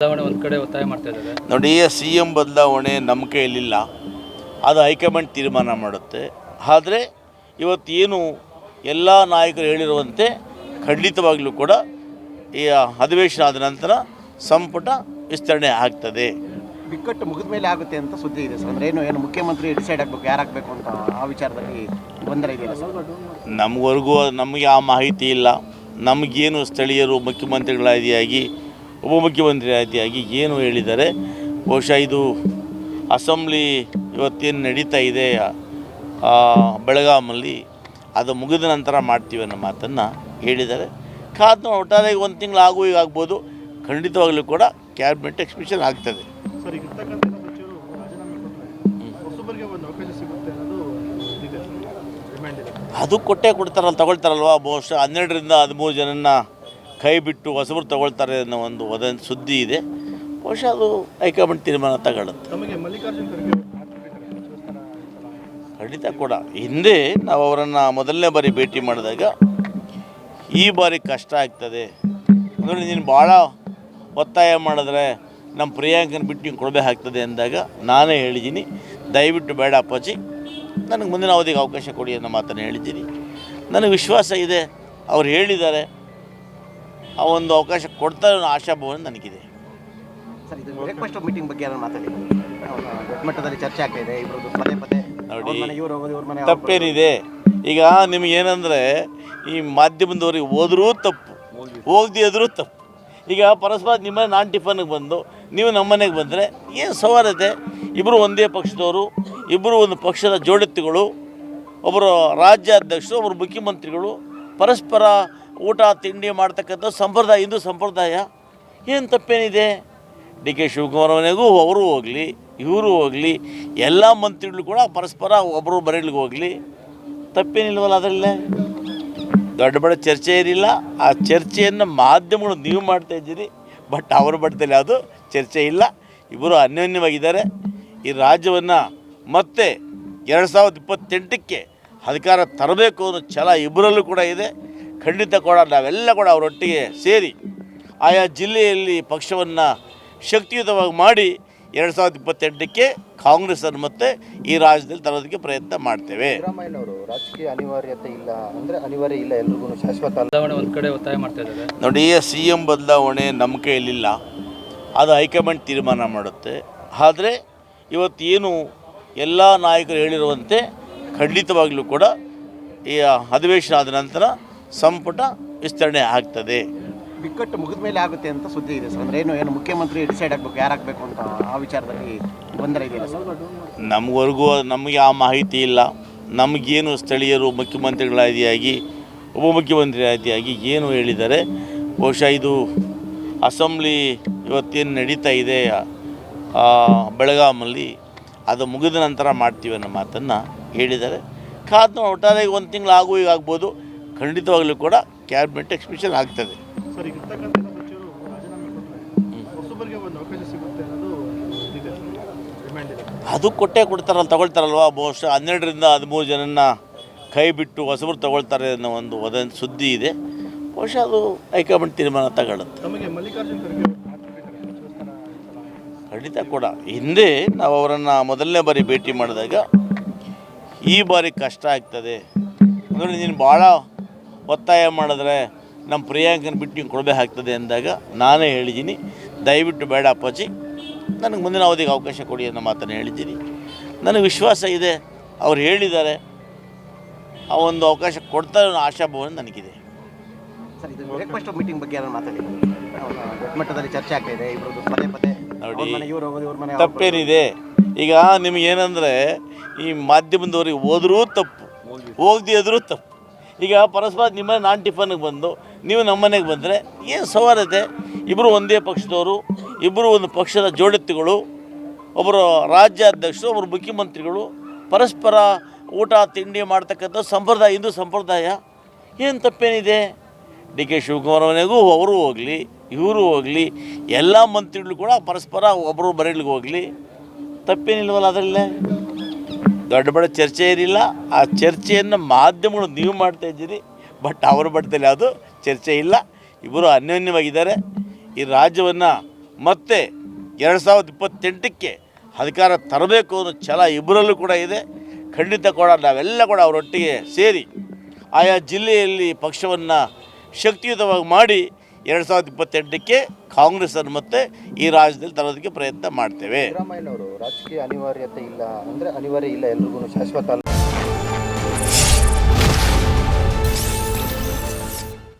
ಬದಲಾವಣೆ ಒಂದು ಕಡೆ ಒತ್ತಾಯ ಮಾಡ್ತಾ ಇದ್ದಾರೆ. ನೋಡಿ, CM ಬದಲಾವಣೆ ನಮ್ಮ ಕೈಯಲ್ಲಿಲ್ಲ, ಅದು ಹೈಕಮಾಂಡ್ ತೀರ್ಮಾನ ಮಾಡುತ್ತೆ. ಆದರೆ ಇವತ್ತೇನು ಎಲ್ಲ ನಾಯಕರು ಹೇಳಿರುವಂತೆ ಖಂಡಿತವಾಗಲೂ ಕೂಡ ಈ ಅಧಿವೇಶನ ಆದ ನಂತರ ಸಂಪುಟ ವಿಸ್ತರಣೆ ಆಗ್ತದೆ. ಬಿಕ್ಕಟ್ಟು ಮುಗಿದ ಮೇಲೆ ಆಗುತ್ತೆ ಅಂತ ಸುದ್ದಿ ಇದೆ ಸರ್. ಅಂದರೆ ಏನು ಮುಖ್ಯಮಂತ್ರಿ ಡಿಸೈಡ್ ಆಗಬೇಕು, ಯಾರು ಆಗಬೇಕು ಅಂತ ಆ ವಿಚಾರದಲ್ಲಿ ಗೊಂದಲ ಇದೆಯಲ್ಲ ಸರ್? ನಮಗೆ ಆ ಮಾಹಿತಿ ಇಲ್ಲ. ನಮಗೇನು ಸ್ಥಳೀಯರು ಮುಖ್ಯಮಂತ್ರಿಗಳಾದಿಯಾಗಿ ಉಪಮುಖ್ಯಮಂತ್ರಿ ಆದಿಯಾಗಿ ಏನು ಹೇಳಿದ್ದಾರೆ, ಬಹುಶಃ ಇದು ಅಸೆಂಬ್ಲಿ ಇವತ್ತೇನು ನಡೀತಾ ಇದೆ ಬೆಳಗಾಮಲ್ಲಿ, ಅದು ಮುಗಿದ ನಂತರ ಮಾಡ್ತೀವಿ ಅನ್ನೋ ಮಾತನ್ನು ಹೇಳಿದ್ದಾರೆ. ಕಾದು ಒಟ್ಟಾರೆ ಒಂದು ತಿಂಗಳು ಈಗ ಆಗ್ಬೋದು. ಖಂಡಿತವಾಗಲೂ ಕೂಡ ಕ್ಯಾಬಿನೆಟ್ ಎಕ್ಸ್ಪ್ರೆಷನ್ ಆಗ್ತದೆ. ಅದು ಕೊಡ್ತಾರಲ್ಲ, ತಗೊಳ್ತಾರಲ್ವ. ಬಹುಶಃ 12ರಿಂದ 13 ಜನನ ಕೈ ಬಿಟ್ಟು ಹೊಸಬರು ತಗೊಳ್ತಾರೆ ಅನ್ನೋ ಒಂದು ಸುದ್ದಿ ಇದೆ. ಬಹುಶಃ ಅದು ಹೈಕಮಾಂಡ್ ತೀರ್ಮಾನ ತಗೊಳ್ಳುತ್ತೆ. ಖಂಡಿತ ಕೂಡ ಹಿಂದೆ ನಾವು ಅವರನ್ನು ಮೊದಲನೇ ಬಾರಿ ಭೇಟಿ ಮಾಡಿದಾಗ ಈ ಬಾರಿ ಕಷ್ಟ ಆಗ್ತದೆ, ಅಂದರೆ ನೀನು ಭಾಳ ಒತ್ತಾಯ ಮಾಡಿದ್ರೆ ನಮ್ಮ ಪ್ರಿಯಾಂಕನ ಬಿಟ್ಟು ಹಿಂಗೆ ಕೊಡಬೇಕಾಗ್ತದೆ ಅಂದಾಗ ನಾನೇ ಹೇಳಿದ್ದೀನಿ, ದಯವಿಟ್ಟು ಬೇಡ ಅಪ್ಪಾಜಿ, ನನಗೆ ಮುಂದಿನ ಅವಧಿಗೆ ಅವಕಾಶ ಕೊಡಿ ಅನ್ನೋ ಮಾತನ್ನು ಹೇಳಿದ್ದೀನಿ. ನನಗೆ ವಿಶ್ವಾಸ ಇದೆ, ಅವ್ರು ಹೇಳಿದ್ದಾರೆ, ಆ ಒಂದು ಅವಕಾಶ ಕೊಡ್ತಾರೆ ಅನ್ನೋ ಆಶಾಭಾವನೆ ನನಗಿದೆ. ಸರ್, ಇದು ಬ್ರೇಕ್ಫಾಸ್ಟ್ ಮೀಟಿಂಗ್ ಬಗ್ಗೆ ಯಾರು ಮಾತಾಡಿದ್ರು? ದೊಡ್ಡ ಮಟ್ಟದಲ್ಲಿ ಚರ್ಚೆ ಆಗ್ತಾಯಿದೆ, ಇಬ್ಬರದ್ದು ಪದೇ ಪದೇ. ನೋಡಿ, ತಪ್ಪೇನಿದೆ ಈಗ ನಿಮಗೇನೆಂದರೆ, ಈ ಮಾಧ್ಯಮದವ್ರಿಗೆ ಹೋದ್ರೂ ತಪ್ಪು, ಹೋಗದೆ ಇದ್ರೂ ತಪ್ಪು. ಈಗ ಪರಸ್ಪರ ನಿಮ್ಮ ನಾನು ಟಿಫನ್ಗೆ ಬಂದು ನೀವು ನಮ್ಮ ಮನೆಗೆ ಬಂದರೆ ಏನು ಸವಾರತೆ? ಇಬ್ಬರು ಒಂದೇ ಪಕ್ಷದವರು, ಇಬ್ಬರು ಒಂದು ಪಕ್ಷದ ಜೋಡೆತ್ತುಗಳು, ಒಬ್ಬರು ರಾಜ್ಯಾಧ್ಯಕ್ಷರು, ಒಬ್ಬರು ಮುಖ್ಯಮಂತ್ರಿಗಳು, ಪರಸ್ಪರ ಊಟ ತಿಂಡಿ ಮಾಡ್ತಕ್ಕಂಥ ಸಂಪ್ರದಾಯ, ಹಿಂದೂ ಸಂಪ್ರದಾಯ. ಏನು ತಪ್ಪೇನಿದೆ? DK ಶಿವಕುಮಾರ್ ಮನೆಗೂ ಅವರು ಹೋಗಲಿ, ಇವರು ಹೋಗಲಿ, ಎಲ್ಲ ಮಂತ್ರಿಗಳು ಕೂಡ ಪರಸ್ಪರ ಒಬ್ಬರು ಬರೆಯಲಿಗೆ ಹೋಗಲಿ, ತಪ್ಪೇನಿಲ್ವಲ್ಲ. ಅದರಲ್ಲೇ ದೊಡ್ಡ ಬಡ ಚರ್ಚೆ ಇರಲಿಲ್ಲ. ಆ ಚರ್ಚೆಯನ್ನು ಮಾಧ್ಯಮಗಳು ನೀವು ಮಾಡ್ತಾಯಿದ್ದೀರಿ, ಬಟ್ ಅವರ ಬಟ್ಟದಲ್ಲಿ ಅದು ಚರ್ಚೆ ಇಲ್ಲ. ಇಬ್ಬರು ಅನ್ಯೋನ್ಯವಾಗಿದ್ದಾರೆ. ಈ ರಾಜ್ಯವನ್ನು ಮತ್ತೆ 2028ಕ್ಕೆ ಅಧಿಕಾರ ತರಬೇಕು ಅನ್ನೋ ಛಲ ಇಬ್ಬರಲ್ಲೂ ಕೂಡ ಇದೆ. ಖಂಡಿತ ಕೂಡ ನಾವೆಲ್ಲ ಕೂಡ ಅವರೊಟ್ಟಿಗೆ ಸೇರಿ ಆಯಾ ಜಿಲ್ಲೆಯಲ್ಲಿ ಪಕ್ಷವನ್ನು ಶಕ್ತಿಯುತವಾಗಿ ಮಾಡಿ 2028ಕ್ಕೆ ಕಾಂಗ್ರೆಸ್ಸನ್ನು ಮತ್ತೆ ಈ ರಾಜ್ಯದಲ್ಲಿ ತರೋದಕ್ಕೆ ಪ್ರಯತ್ನ ಮಾಡ್ತೇವೆ. ಸಿದ್ದರಾಮಯ್ಯನವರು ರಾಜಕೀಯ ಅನಿವಾರ್ಯತೆ ಇಲ್ಲ, ಅಂದರೆ ಅನಿವಾರ್ಯ ಇಲ್ಲ, ಎಲ್ರಿಗೂ ಶಾಶ್ವತ ಬದಲಾವಣೆ ಒಂದು ಕಡೆ ಒತ್ತಾಯ ಮಾಡ್ತಾ ಇದ್ದಾರೆ. ನೋಡಿ, CM ಬದಲಾವಣೆ ನಮ್ಮ ಕೈಯಲ್ಲಿಲ್ಲ, ಅದು ಹೈಕಮಾಂಡ್ ತೀರ್ಮಾನ ಮಾಡುತ್ತೆ. ಆದರೆ ಇವತ್ತೇನು ಎಲ್ಲ ನಾಯಕರು ಹೇಳಿರುವಂತೆ ಖಂಡಿತವಾಗಲೂ ಕೂಡ ಈ ಅಧಿವೇಶನ ಆದ ನಂತರ ಸಂಪುಟ ವಿಸ್ತರಣೆ ಆಗ್ತದೆ. ಬಿಕ್ಕಟ್ಟು ಮುಗಿದ ಮೇಲೆ ಆಗುತ್ತೆ ಅಂತ ಸುದ್ದಿ ಇದೆ ಸರ್. ಅಂದರೆ ಏನು ಮುಖ್ಯಮಂತ್ರಿ ಡಿಸೈಡ್ ಆಗಬೇಕು, ಯಾರು ಆಗಬೇಕು ಅಂತ ಆ ವಿಚಾರದಲ್ಲಿ ಗೊಂದಲ ಇದೆಯಲ್ಲ ಸರ್? ನಮಗೆ ಆ ಮಾಹಿತಿ ಇಲ್ಲ. ನಮಗೇನು ಸ್ಥಳೀಯರು ಮುಖ್ಯಮಂತ್ರಿಗಳಾದಿಯಾಗಿ ಉಪಮುಖ್ಯಮಂತ್ರಿ ಆದಿಯಾಗಿ ಏನು ಹೇಳಿದ್ದಾರೆ, ಬಹುಶಃ ಇದು ಅಸೆಂಬ್ಲಿ ಇವತ್ತೇನು ನಡೀತಾ ಇದೆ ಬೆಳಗಾಮಲ್ಲಿ, ಅದು ಮುಗಿದ ನಂತರ ಮಾಡ್ತೀವಿ ಅನ್ನೋ ಮಾತನ್ನು ಹೇಳಿದ್ದಾರೆ. ಕಾದು ಒಟ್ಟಾರೆ ಒಂದು ತಿಂಗಳು ಈಗ ಆಗ್ಬೋದು. ಖಂಡಿತವಾಗಲೂ ಕೂಡ ಕ್ಯಾಬಿನೆಟ್ ಎಕ್ಸ್ಪ್ರೆಷನ್ ಆಗ್ತದೆ. ಅದು ಕೊಡ್ತಾರಲ್ಲ, ತಗೊಳ್ತಾರಲ್ವ. ಬಹುಶಃ 12ರಿಂದ 13 ಜನನ ಕೈ ಬಿಟ್ಟು ಹೊಸಬರು ತಗೊಳ್ತಾರೆ ಅನ್ನೋ ಒಂದು ಸುದ್ದಿ ಇದೆ. ಬಹುಶಃ ಅದು ಹೈಕಮಾಂಡ್ ತೀರ್ಮಾನ ತಗೊಳ್ಳುತ್ತೆ. ಖಂಡಿತ ಕೂಡ ಹಿಂದೆ ನಾವು ಅವರನ್ನು ಮೊದಲನೇ ಬಾರಿ ಭೇಟಿ ಮಾಡಿದಾಗ ಈ ಬಾರಿ ಕಷ್ಟ ಆಗ್ತದೆ, ಅಂದರೆ ನೀನು ಭಾಳ ಒತ್ತಾಯ ಮಾಡಿದ್ರೆ ನಮ್ಮ ಪ್ರಿಯಾಂಕನ ಬಿಟ್ಟು ಹಿಂಗೆ ಕೊಡಬೇಕಾಗ್ತದೆ ಅಂದಾಗ ನಾನೇ ಹೇಳಿದ್ದೀನಿ, ದಯವಿಟ್ಟು ಬೇಡ ಅಪ್ಪಾಜಿ, ನನಗೆ ಮುಂದಿನ ಅವಧಿಗೆ ಅವಕಾಶ ಕೊಡಿ ಅನ್ನೋ ಮಾತನ್ನು ಹೇಳಿದ್ದೀನಿ. ನನಗೆ ವಿಶ್ವಾಸ ಇದೆ, ಅವ್ರು ಹೇಳಿದ್ದಾರೆ, ಆ ಒಂದು ಅವಕಾಶ ಕೊಡ್ತಾರೆ ಅನ್ನೋ ಆಶಾಭಾವನೆ ನನಗಿದೆ. ಸರ್, ಇದು ಬ್ರೇಕ್ಫಾಸ್ಟ್ ಮೀಟಿಂಗ್ ಬಗ್ಗೆ ಯಾರು ಮಾತಾಡಿದ್ರು? ದೊಡ್ಡ ಮಟ್ಟದಲ್ಲಿ ಚರ್ಚೆ ಆಗ್ತಾಯಿದೆ, ಇಬ್ಬರದ್ದು ಪದೇ ಪದೇ. ನೋಡಿ, ತಪ್ಪೇನಿದೆ? ಈಗ ನಿಮಗೇನೆಂದರೆ, ಈ ಮಾಧ್ಯಮದವ್ರಿಗೆ ಹೋದ್ರೂ ತಪ್ಪು, ಹೋಗದೆ ಇದ್ರೂ ತಪ್ಪು. ಈಗ ಪರಸ್ಪರ ನಿಮ್ಮ ನಾನು ಟಿಫನ್ಗೆ ಬಂದು ನೀವು ನಮ್ಮ ಮನೆಗೆ ಬಂದರೆ ಏನು ಸವಾರತೆ? ಇಬ್ಬರು ಒಂದೇ ಪಕ್ಷದವರು, ಇಬ್ಬರು ಒಂದು ಪಕ್ಷದ ಜೋಡೆತ್ತುಗಳು, ಒಬ್ಬರು ರಾಜ್ಯಾಧ್ಯಕ್ಷರು, ಒಬ್ಬರು ಮುಖ್ಯಮಂತ್ರಿಗಳು, ಪರಸ್ಪರ ಊಟ ತಿಂಡಿ ಮಾಡ್ತಕ್ಕಂಥ ಸಂಪ್ರದಾಯ, ಹಿಂದೂ ಸಂಪ್ರದಾಯ. ಏನು ತಪ್ಪೇನಿದೆ? DK ಶಿವಕುಮಾರ್ ಮನೆಗೂ ಅವರು ಹೋಗಲಿ, ಇವರು ಹೋಗಲಿ, ಎಲ್ಲ ಮಂತ್ರಿಗಳು ಕೂಡ ಪರಸ್ಪರ ಒಬ್ಬರು ಬರೆಯಲಿಗೆ ಹೋಗಲಿ, ತಪ್ಪೇನಿಲ್ವಲ್ಲ. ಅದರಲ್ಲೇ ದೊಡ್ಡ ಬಡ ಚರ್ಚೆ ಇರಲಿಲ್ಲ. ಆ ಚರ್ಚೆಯನ್ನು ಮಾಧ್ಯಮಗಳು ನೀವು ಮಾಡ್ತಾಯಿದ್ದೀರಿ, ಬಟ್ ಅವರ ಬಟ್ಟದಲ್ಲಿ ಅದು ಚರ್ಚೆ ಇಲ್ಲ. ಇಬ್ಬರು ಅನ್ಯೋನ್ಯವಾಗಿದ್ದಾರೆ. ಈ ರಾಜ್ಯವನ್ನು ಮತ್ತು 2028ಕ್ಕೆ ಅಧಿಕಾರ ತರಬೇಕು ಅನ್ನೋ ಛಲ ಇಬ್ಬರಲ್ಲೂ ಕೂಡ ಇದೆ. ಖಂಡಿತ ಕೂಡ ನಾವೆಲ್ಲ ಕೂಡ ಅವರೊಟ್ಟಿಗೆ ಸೇರಿ ಆಯಾ ಜಿಲ್ಲೆಯಲ್ಲಿ ಪಕ್ಷವನ್ನು ಶಕ್ತಿಯುತವಾಗಿ ಮಾಡಿ 2028ಕ್ಕೆ ಕಾಂಗ್ರೆಸ್ಸನ್ನು ಮತ್ತೆ ಈ ರಾಜ್ಯದಲ್ಲಿ ತರೋದಕ್ಕೆ ಪ್ರಯತ್ನ ಮಾಡ್ತೇವೆ. ಸಿದ್ದರಾಮಯ್ಯನವರು ರಾಜಕೀಯ ಅನಿವಾರ್ಯತೆ ಇಲ್ಲ ಅಂದರೆ ಅನಿವಾರ್ಯ ಇಲ್ಲ, ಎಲ್ರಿಗೂ ಶಾಶ್ವತ